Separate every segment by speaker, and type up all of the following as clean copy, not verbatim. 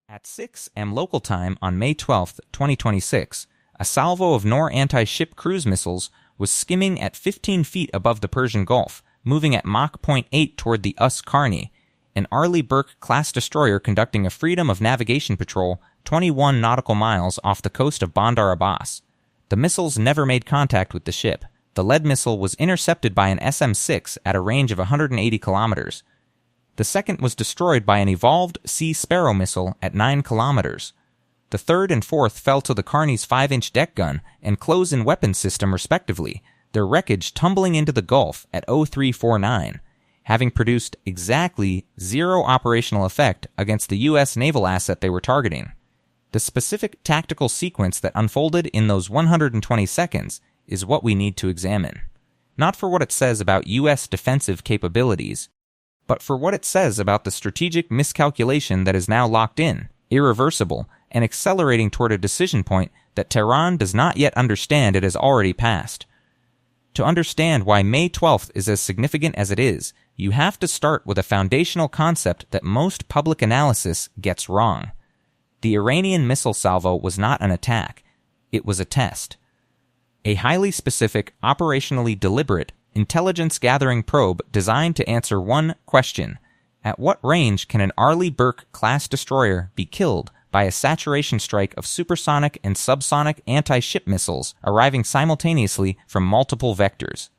Speaker 1: At 6 am local time on May 12, 2026, a salvo of NOR anti-ship cruise missiles was skimming at 15 feet above the Persian Gulf, moving at Mach 0.8 toward the Karni, an Arleigh Burke-class destroyer conducting a freedom of navigation patrol 21 nautical miles off the coast of Bandar Abbas. The missiles never made contact with the ship. The lead missile was intercepted by an SM-6 at a range of 180 kilometers. The second was destroyed by an evolved Sea Sparrow missile at 9 kilometers. The third and fourth fell to the Karni's 5-inch deck gun and close-in weapons system respectively, their wreckage tumbling into the Gulf at 0349, having produced exactly 0 operational effect against the U.S. naval asset they were targeting. The specific tactical sequence that unfolded in those 120 seconds is what we need to examine. Not for what it says about U.S. defensive capabilities, but for what it says about the strategic miscalculation that is now locked in, irreversible, and accelerating toward a decision point that Tehran does not yet understand it has already passed. To understand why May 12th is as significant as it is, you have to start with a foundational concept that most public analysis gets wrong. The Iranian missile salvo was not an attack, it was a test. A highly specific, operationally deliberate, intelligence-gathering probe designed to answer one question: at what range can an Arleigh Burke-class destroyer be killed by a saturation strike of supersonic and subsonic anti-ship missiles arriving simultaneously from multiple vectors?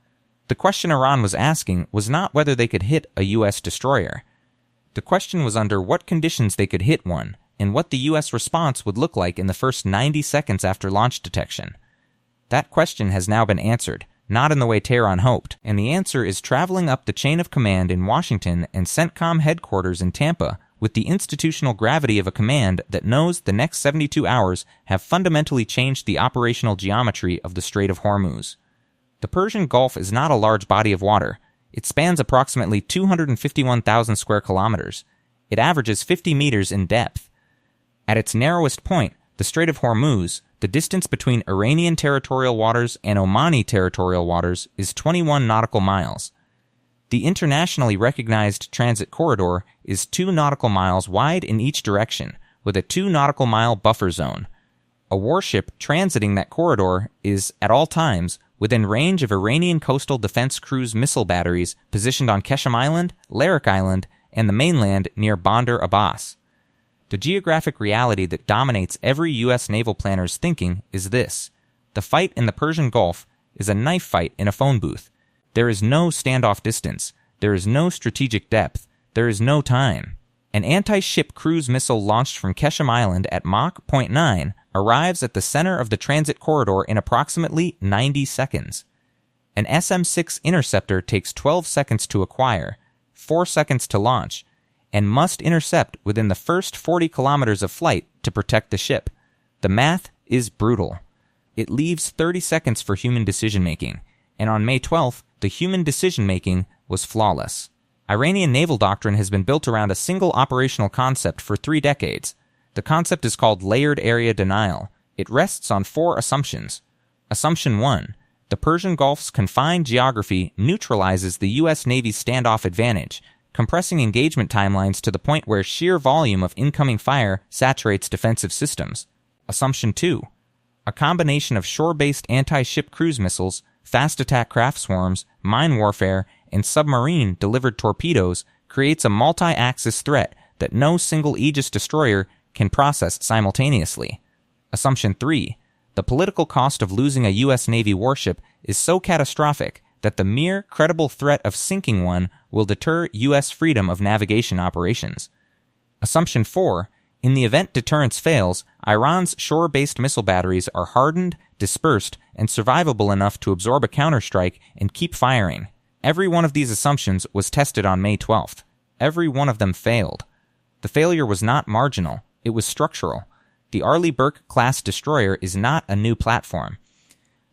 Speaker 1: The question Iran was asking was not whether they could hit a U.S. destroyer. The question was under what conditions they could hit one, and what the U.S. response would look like in the first 90 seconds after launch detection. That question has now been answered, not in the way Tehran hoped, and the answer is traveling up the chain of command in Washington and CENTCOM headquarters in Tampa with the institutional gravity of a command that knows the next 72 hours have fundamentally changed the operational geometry of the Strait of Hormuz. The Persian Gulf is not a large body of water. It spans approximately 251,000 square kilometers. It averages 50 meters in depth. At its narrowest point, the Strait of Hormuz, the distance between Iranian territorial waters and Omani territorial waters is 21 nautical miles. The internationally recognized transit corridor is 2 nautical miles wide in each direction, with a 2 nautical mile buffer zone. A warship transiting that corridor is, at all times, within range of Iranian coastal defense cruise missile batteries positioned on Qeshm Island, Larak Island, and the mainland near Bandar Abbas. The geographic reality that dominates every U.S. naval planner's thinking is this: the fight in the Persian Gulf is a knife fight in a phone booth. There is no standoff distance. There is no strategic depth. There is no time. An anti-ship cruise missile launched from Qeshm Island at Mach 0.9 arrives at the center of the transit corridor in approximately 90 seconds. An SM-6 interceptor takes 12 seconds to acquire, 4 seconds to launch, and must intercept within the first 40 kilometers of flight to protect the ship. The math is brutal. It leaves 30 seconds for human decision-making, and on May 12th, the human decision-making was flawless. Iranian naval doctrine has been built around a single operational concept for 3 decades. The concept is called layered area denial. It rests on 4 assumptions. Assumption 1. The Persian Gulf's confined geography neutralizes the U.S. Navy's standoff advantage, compressing engagement timelines to the point where sheer volume of incoming fire saturates defensive systems. Assumption 2. A combination of shore-based anti-ship cruise missiles, fast attack craft swarms, mine warfare, and submarine-delivered torpedoes creates a multi-axis threat that no single Aegis destroyer can process simultaneously. Assumption 3. The political cost of losing a U.S. Navy warship is so catastrophic that the mere credible threat of sinking one will deter U.S. freedom of navigation operations. Assumption 4. In the event deterrence fails, Iran's shore-based missile batteries are hardened, dispersed, and survivable enough to absorb a counterstrike and keep firing. Every one of these assumptions was tested on May 12th. Every one of them failed. The failure was not marginal, it was structural. The Arleigh Burke-class destroyer is not a new platform.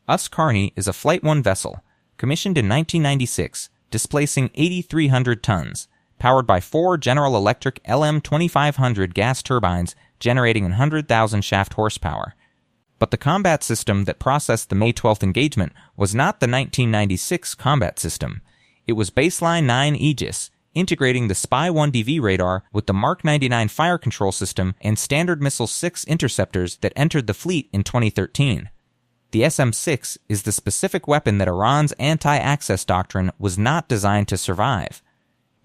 Speaker 1: Karni is a Flight 1 vessel, commissioned in 1996, displacing 8,300 tons, powered by 4 General Electric LM2500 gas turbines generating 100,000 shaft horsepower. But the combat system that processed the May 12th engagement was not the 1996 combat system. It was Baseline 9 Aegis, integrating the Spy-1DV radar with the Mark 99 fire control system and Standard Missile-6 interceptors that entered the fleet in 2013. The SM-6 is the specific weapon that Iran's anti-access doctrine was not designed to survive.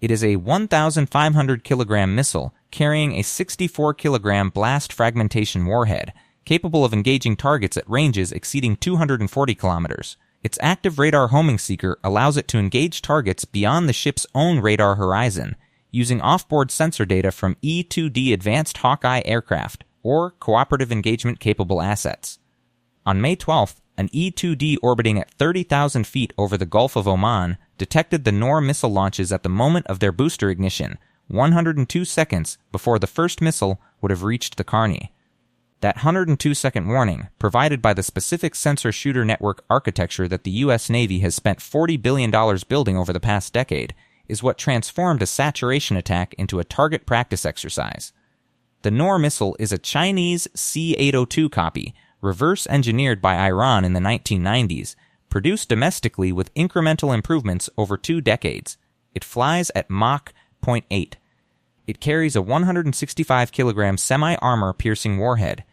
Speaker 1: It is a 1,500 kilogram missile carrying a 64 kilogram blast fragmentation warhead, capable of engaging targets at ranges exceeding 240 kilometers. Its active radar homing seeker allows it to engage targets beyond the ship's own radar horizon, using offboard sensor data from E-2D Advanced Hawkeye aircraft, or Cooperative Engagement Capable Assets. On May 12th, an E-2D orbiting at 30,000 feet over the Gulf of Oman detected the Noor missile launches at the moment of their booster ignition, 102 seconds before the first missile would have reached the Carney. That 102-second warning, provided by the specific sensor shooter network architecture that the U.S. Navy has spent $40 billion building over the past decade, is what transformed a saturation attack into a target practice exercise. The Noor missile is a Chinese C-802 copy, reverse-engineered by Iran in the 1990s, produced domestically with incremental improvements over 2 decades. It flies at Mach 0.8. It carries a 165 kilogram semi-armor piercing warhead.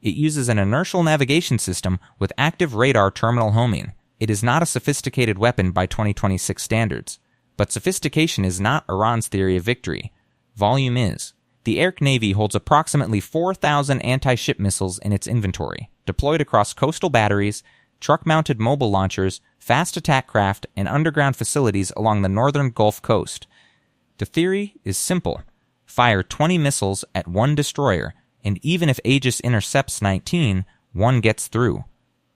Speaker 1: It uses an inertial navigation system with active radar terminal homing. It is not a sophisticated weapon by 2026 standards. But sophistication is not Iran's theory of victory. Volume is. The Air Navy holds approximately 4,000 anti-ship missiles in its inventory, deployed across coastal batteries, truck-mounted mobile launchers, fast attack craft, and underground facilities along the northern Gulf Coast. The theory is simple. Fire 20 missiles at one destroyer, and even if Aegis intercepts 19, one gets through.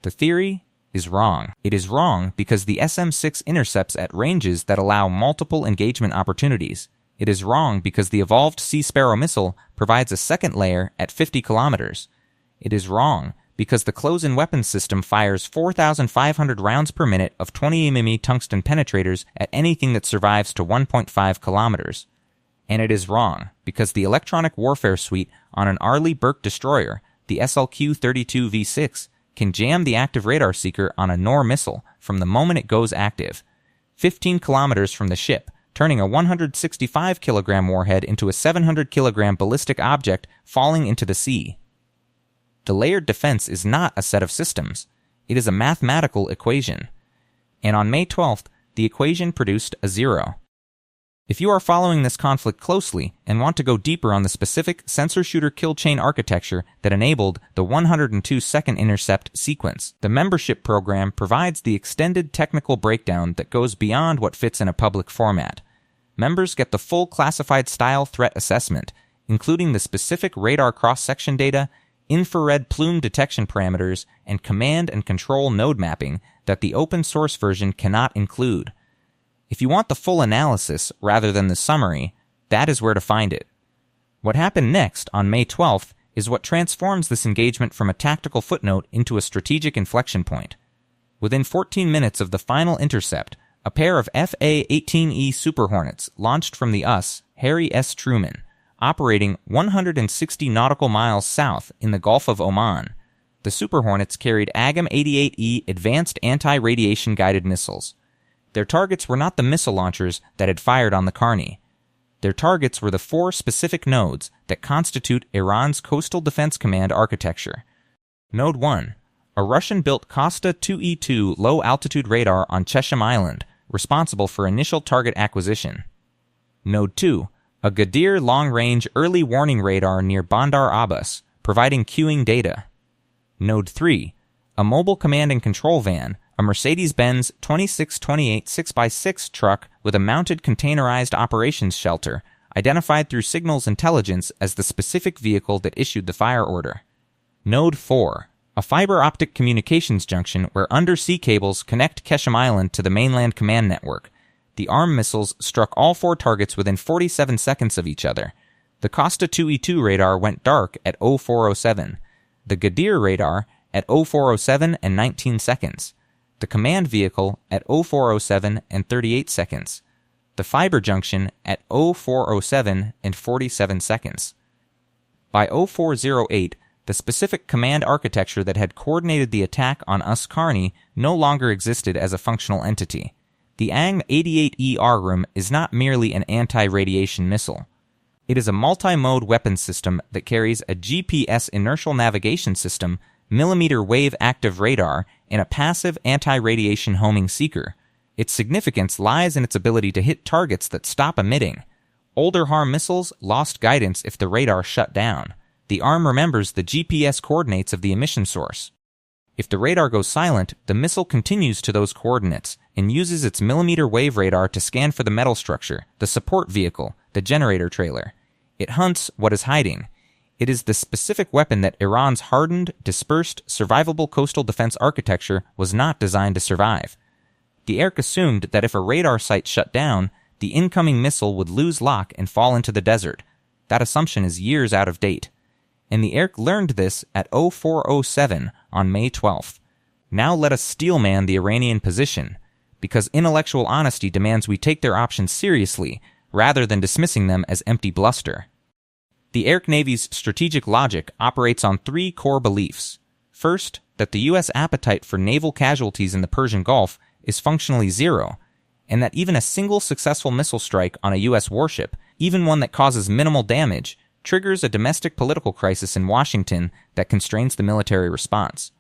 Speaker 1: The theory is wrong. It is wrong because the SM-6 intercepts at ranges that allow multiple engagement opportunities. It is wrong because the evolved Sea Sparrow missile provides a second layer at 50 kilometers. It is wrong because the close-in weapons system fires 4,500 rounds per minute of 20 mm tungsten penetrators at anything that survives to 1.5 kilometers. And it is wrong because the electronic warfare suite on an Arleigh Burke destroyer, the SLQ-32V6, can jam the active radar seeker on a Noor missile from the moment it goes active, 15 kilometers from the ship, turning a 165 kilogram warhead into a 700 kilogram ballistic object falling into the sea. The layered defense is not a set of systems. It is a mathematical equation. And on May 12th, the equation produced a 0. If you are following this conflict closely and want to go deeper on the specific sensor-shooter kill chain architecture that enabled the 102-second intercept sequence, the membership program provides the extended technical breakdown that goes beyond what fits in a public format. Members get the full classified style threat assessment, including the specific radar cross-section data, infrared plume detection parameters, and command and control node mapping that the open-source version cannot include. If you want the full analysis rather than the summary, that is where to find it. What happened next on May 12th is what transforms this engagement from a tactical footnote into a strategic inflection point. Within 14 minutes of the final intercept, a pair of FA-18E Super Hornets launched from the Harry S. Truman, operating 160 nautical miles south in the Gulf of Oman. The Super Hornets carried AGM-88E advanced anti-radiation guided missiles. Their targets were not the missile launchers that had fired on the Carney. Their targets were the 4 specific nodes that constitute Iran's Coastal Defense Command architecture. Node 1, a Russian-built Kosta 2E2 low-altitude radar on Chesham Island, responsible for initial target acquisition. Node 2, a Gadir long-range early warning radar near Bandar Abbas, providing queuing data. Node 3, a mobile command and control van, a Mercedes-Benz 2628 6x6 truck with a mounted containerized operations shelter, identified through signals intelligence as the specific vehicle that issued the fire order. Node 4, a fiber optic communications junction where undersea cables connect Chesham Island to the mainland command network. The ARM missiles struck all 4 targets within 47 seconds of each other. The Kosta 2E2 radar went dark at 0407. The Gadir radar at 0407 and 19 seconds. The command vehicle at 0407 and 38 seconds. The fiber junction at 0407 and 47 seconds. By 0408, the specific command architecture that had coordinated the attack on Carney no longer existed as a functional entity. The AIM-88E Argram is not merely an anti-radiation missile. It is a multi-mode weapons system that carries a GPS inertial navigation system, millimeter wave active radar, and a passive anti-radiation homing seeker. Its significance lies in its ability to hit targets that stop emitting. Older HARM missiles lost guidance if the radar shut down. The arm remembers the GPS coordinates of the emission source. If the radar goes silent, the missile continues to those coordinates and uses its millimeter wave radar to scan for the metal structure, the support vehicle, the generator trailer. It hunts what is hiding. It is the specific weapon that Iran's hardened, dispersed, survivable coastal defense architecture was not designed to survive. The ERC assumed that if a radar site shut down, the incoming missile would lose lock and fall into the desert. That assumption is years out of date. And the ERC learned this at 0407 on May 12th. Now let us steelman the Iranian position, because intellectual honesty demands we take their options seriously, rather than dismissing them as empty bluster. The ERC Navy's strategic logic operates on three core beliefs. First, that the U.S. appetite for naval casualties in the Persian Gulf is functionally zero, and that even a single successful missile strike on a U.S. warship, even one that causes minimal damage, triggers a domestic political crisis in Washington that constrains the military response.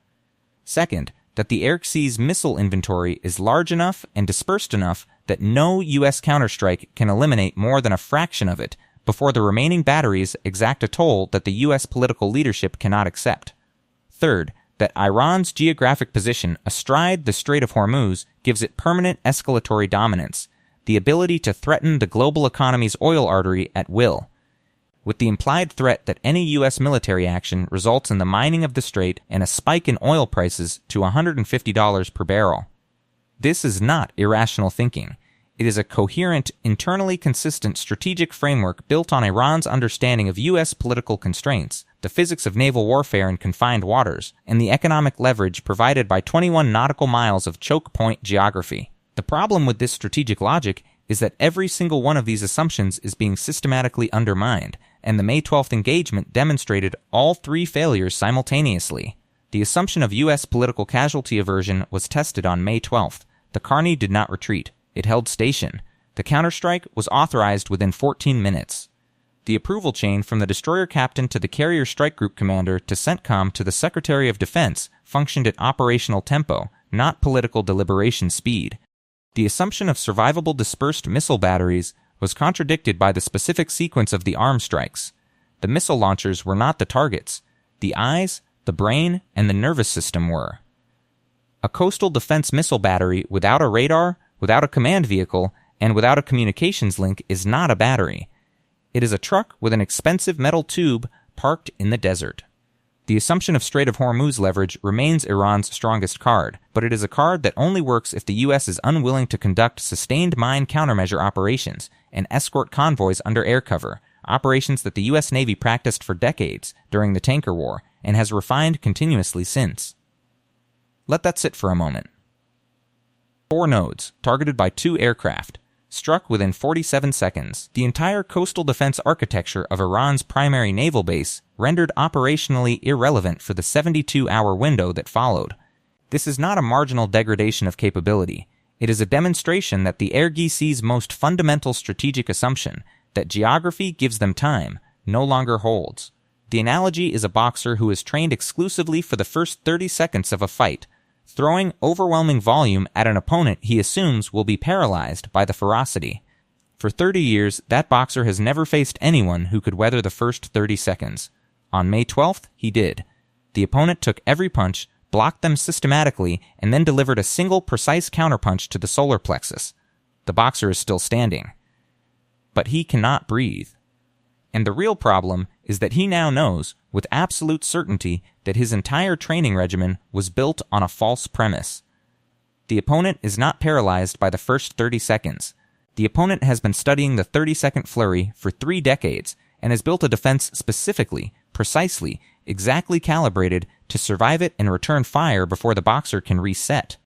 Speaker 1: Second, that the ERC sees missile inventory is large enough and dispersed enough that no U.S. counterstrike can eliminate more than a fraction of it before the remaining batteries exact a toll that the U.S. political leadership cannot accept. Third, that Iran's geographic position astride the Strait of Hormuz gives it permanent escalatory dominance, the ability to threaten the global economy's oil artery at will, with the implied threat that any U.S. military action results in the mining of the strait and a spike in oil prices to $150 per barrel. This is not irrational thinking. It is a coherent, internally consistent strategic framework built on Iran's understanding of U.S. political constraints, the physics of naval warfare in confined waters, and the economic leverage provided by 21 nautical miles of choke point geography. The problem with this strategic logic is that every single one of these assumptions is being systematically undermined, and the May 12th engagement demonstrated all three failures simultaneously. The assumption of U.S. political casualty aversion was tested on May 12th. The Carney did not retreat. It held station. The counterstrike was authorized within 14 minutes. The approval chain from the destroyer captain to the carrier strike group commander to CENTCOM to the Secretary of Defense functioned at operational tempo, not political deliberation speed. The assumption of survivable dispersed missile batteries was contradicted by the specific sequence of the arm strikes. The missile launchers were not the targets. The eyes, the brain, and the nervous system were. A coastal defense missile battery without a radar, without a command vehicle, and without a communications link is not a battery. It is a truck with an expensive metal tube parked in the desert. The assumption of Strait of Hormuz leverage remains Iran's strongest card, but it is a card that only works if the U.S. is unwilling to conduct sustained mine countermeasure operations and escort convoys under air cover, operations that the U.S. Navy practiced for decades during the tanker war and has refined continuously since. Let that sit for a moment. 4 nodes, targeted by 2 aircraft, struck within 47 seconds. The entire coastal defense architecture of Iran's primary naval base rendered operationally irrelevant for the 72-hour window that followed. This is not a marginal degradation of capability. It is a demonstration that the Airgisi's most fundamental strategic assumption, that geography gives them time, no longer holds. The analogy is a boxer who is trained exclusively for the first 30 seconds of a fight, throwing overwhelming volume at an opponent he assumes will be paralyzed by the ferocity. For 30 years, that boxer has never faced anyone who could weather the first 30 seconds. On May 12th, he did. The opponent took every punch, blocked them systematically, and then delivered a single precise counterpunch to the solar plexus. The boxer is still standing. But he cannot breathe. And the real problem is that he now knows, with absolute certainty, that his entire training regimen was built on a false premise. The opponent is not paralyzed by the first 30 seconds. The opponent has been studying the 30-second flurry for 3 decades and has built a defense specifically, precisely, exactly calibrated to survive it and return fire before the boxer can reset.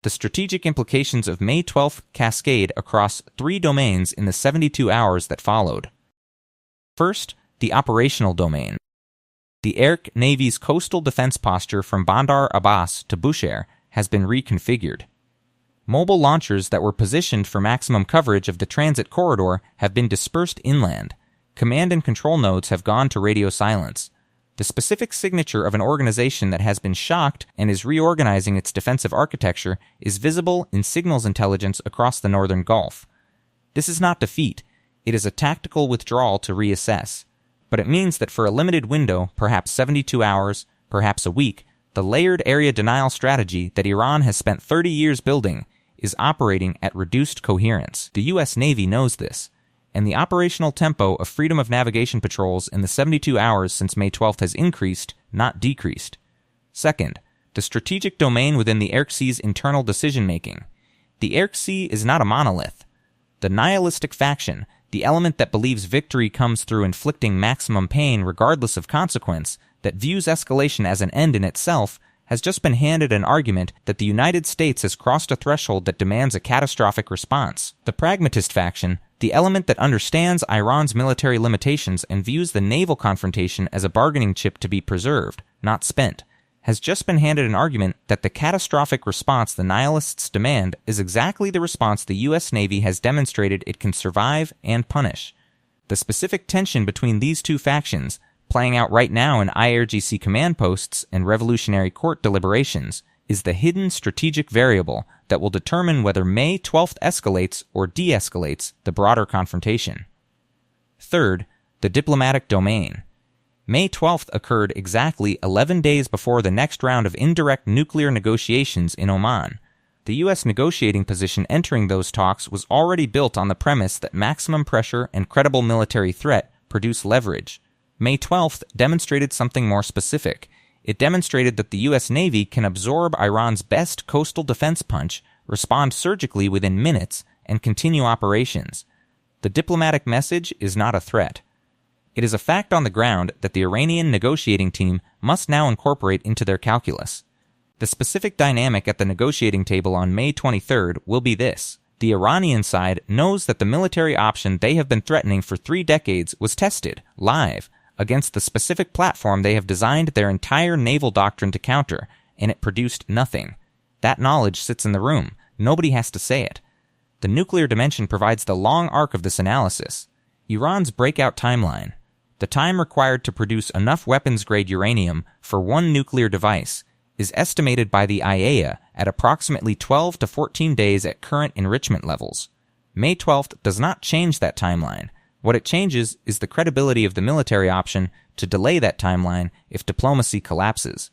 Speaker 1: The strategic implications of May 12th cascade across 3 domains in the 72 hours that followed. First, the operational domain. The ERC Navy's coastal defense posture from Bandar Abbas to Bushehr has been reconfigured. Mobile launchers that were positioned for maximum coverage of the transit corridor have been dispersed inland. Command and control nodes have gone to radio silence. The specific signature of an organization that has been shocked and is reorganizing its defensive architecture is visible in signals intelligence across the northern Gulf. This is not defeat. It is a tactical withdrawal to reassess. But it means that for a limited window, perhaps 72 hours, perhaps a week, the layered area denial strategy that Iran has spent 30 years building is operating at reduced coherence. The U.S. Navy knows this, and the operational tempo of freedom of navigation patrols in the 72 hours since May 12th has increased, not decreased. Second, the strategic domain within the Erkci's internal decision-making. The Erkci is not a monolith. The nihilistic faction, the element that believes victory comes through inflicting maximum pain regardless of consequence, that views escalation as an end in itself, has just been handed an argument that the United States has crossed a threshold that demands a catastrophic response. The pragmatist faction, the element that understands Iran's military limitations and views the naval confrontation as a bargaining chip to be preserved, not spent, has just been handed an argument that the catastrophic response the nihilists demand is exactly the response the U.S. Navy has demonstrated it can survive and punish. The specific tension between these two factions, playing out right now in IRGC command posts and revolutionary court deliberations, is the hidden strategic variable that will determine whether May 12th escalates or de-escalates the broader confrontation. Third, the diplomatic domain. May 12th occurred exactly 11 days before the next round of indirect nuclear negotiations in Oman. The U.S. negotiating position entering those talks was already built on the premise that maximum pressure and credible military threat produce leverage. May 12th demonstrated something more specific. It demonstrated that the U.S. Navy can absorb Iran's best coastal defense punch, respond surgically within minutes, and continue operations. The diplomatic message is not a threat. It is a fact on the ground that the Iranian negotiating team must now incorporate into their calculus. The specific dynamic at the negotiating table on May 23rd will be this. The Iranian side knows that the military option they have been threatening for 3 decades was tested, live, against the specific platform they have designed their entire naval doctrine to counter, and it produced nothing. That knowledge sits in the room. Nobody has to say it. The nuclear dimension provides the long arc of this analysis. Iran's breakout timeline. The time required to produce enough weapons-grade uranium for one nuclear device is estimated by the IAEA at approximately 12 to 14 days at current enrichment levels. May 12th does not change that timeline. What it changes is the credibility of the military option to delay that timeline if diplomacy collapses.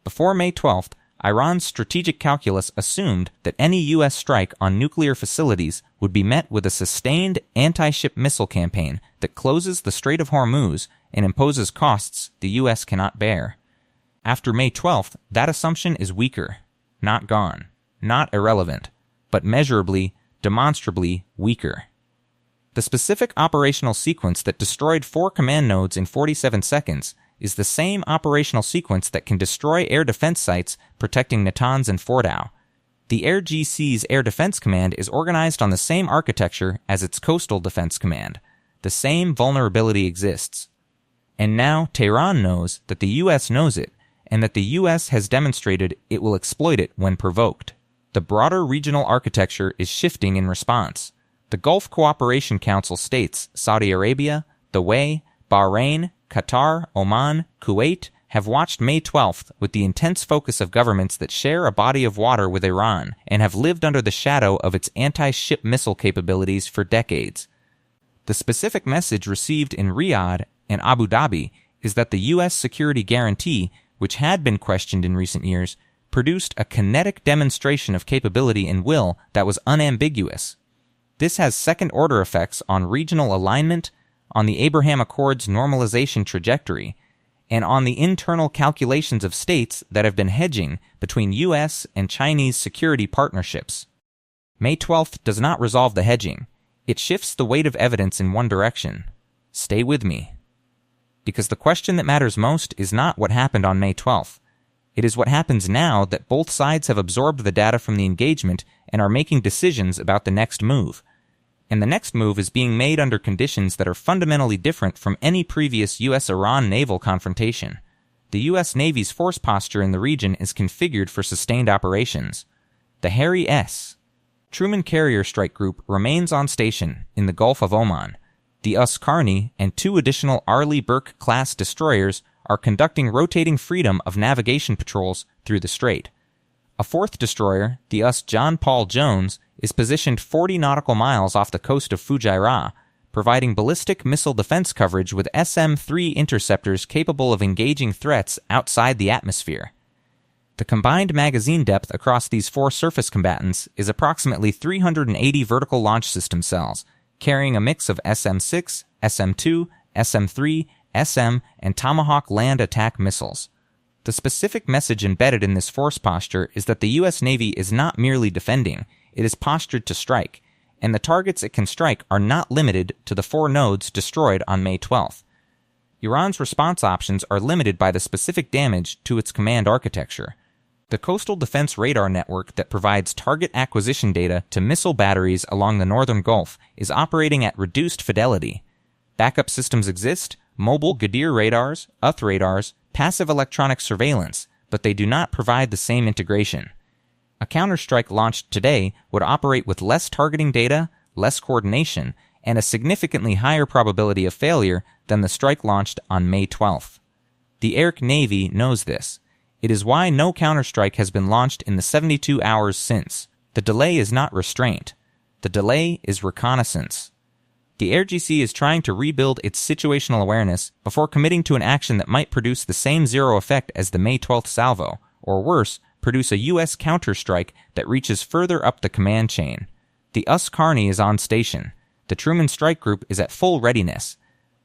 Speaker 1: Before May 12th, Iran's strategic calculus assumed that any U.S. strike on nuclear facilities would be met with a sustained anti-ship missile campaign that closes the Strait of Hormuz and imposes costs the U.S. cannot bear. After May 12th, that assumption is weaker, not gone, not irrelevant, but measurably, demonstrably weaker. The specific operational sequence that destroyed 4 command nodes in 47 seconds is the same operational sequence that can destroy air defense sites protecting Natanz and Fordow. The AirGC's Air Defense Command is organized on the same architecture as its Coastal Defense Command. The same vulnerability exists. And now Tehran knows that the U.S. knows it, and that the U.S. has demonstrated it will exploit it when provoked. The broader regional architecture is shifting in response. The Gulf Cooperation Council states Saudi Arabia, the UAE, Bahrain, Qatar, Oman, Kuwait have watched May 12th with the intense focus of governments that share a body of water with Iran and have lived under the shadow of its anti-ship missile capabilities for decades. The specific message received in Riyadh and Abu Dhabi is that the U.S. security guarantee, which had been questioned in recent years, produced a kinetic demonstration of capability and will that was unambiguous. This has second-order effects on regional alignment, on the Abraham Accords normalization trajectory, and on the internal calculations of states that have been hedging between U.S. and Chinese security partnerships. May 12th does not resolve the hedging. It shifts the weight of evidence in one direction. Stay with me. Because the question that matters most is not what happened on May 12th. It is what happens now that both sides have absorbed the data from the engagement and are making decisions about the next move. And the next move is being made under conditions that are fundamentally different from any previous U.S.-Iran naval confrontation. The U.S. Navy's force posture in the region is configured for sustained operations. The hairy S, Truman Carrier Strike Group remains on station in the Gulf of Oman. The Us-Carney and 2 additional Arleigh Burke-class destroyers are conducting rotating freedom of navigation patrols through the strait. A 4th destroyer, the Us-John Paul Jones, is positioned 40 nautical miles off the coast of Fujairah, providing ballistic missile defense coverage with SM-3 interceptors capable of engaging threats outside the atmosphere. The combined magazine depth across these 4 surface combatants is approximately 380 vertical launch system cells, carrying a mix of SM-6, SM-2, SM-3, SM, and Tomahawk land attack missiles. The specific message embedded in this force posture is that the U.S. Navy is not merely defending, it is postured to strike, and the targets it can strike are not limited to the 4 nodes destroyed on May 12th. Iran's response options are limited by the specific damage to its command architecture. The Coastal Defense Radar Network that provides target acquisition data to missile batteries along the northern Gulf is operating at reduced fidelity. Backup systems exist, mobile Gadir radars, UTH radars, passive electronic surveillance, but they do not provide the same integration. A counterstrike launched today would operate with less targeting data, less coordination, and a significantly higher probability of failure than the strike launched on May 12th. The Iraq Navy knows this. It is why no counterstrike has been launched in the 72 hours since. The delay is not restraint. The delay is reconnaissance. The AirGC is trying to rebuild its situational awareness before committing to an action that might produce the same zero effect as the May 12th salvo, or worse, produce a U.S. counterstrike that reaches further up the command chain. The Us-Carney is on station. The Truman Strike Group is at full readiness.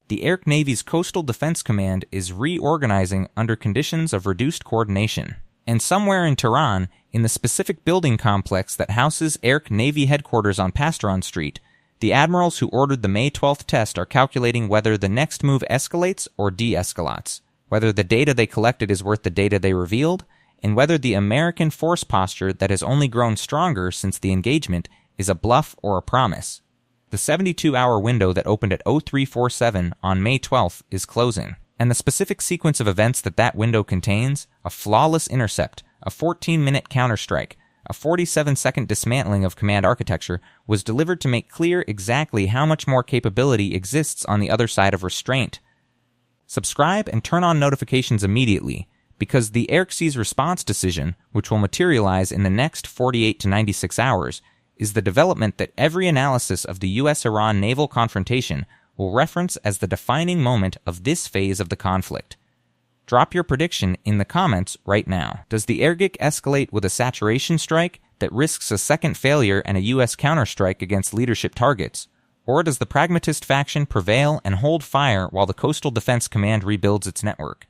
Speaker 1: The Iraq Navy's Coastal Defense Command is reorganizing under conditions of reduced coordination. And somewhere in Tehran, in the specific building complex that houses Iraq Navy headquarters on Pasteron Street, the admirals who ordered the May 12th test are calculating whether the next move escalates or de-escalates, whether the data they collected is worth the data they revealed, and whether the American force posture that has only grown stronger since the engagement is a bluff or a promise. The 72-hour window that opened at 0347 on May 12th is closing, and the specific sequence of events that window contains, a flawless intercept, a 14-minute counterstrike, a 47-second dismantling of command architecture, was delivered to make clear exactly how much more capability exists on the other side of restraint. Subscribe and turn on notifications immediately, because the AirXC's response decision, which will materialize in the next 48 to 96 hours, is the development that every analysis of the U.S.-Iran naval confrontation will reference as the defining moment of this phase of the conflict. Drop your prediction in the comments right now. Does the Airgik escalate with a saturation strike that risks a second failure and a U.S. counterstrike against leadership targets? Or does the pragmatist faction prevail and hold fire while the Coastal Defense Command rebuilds its network?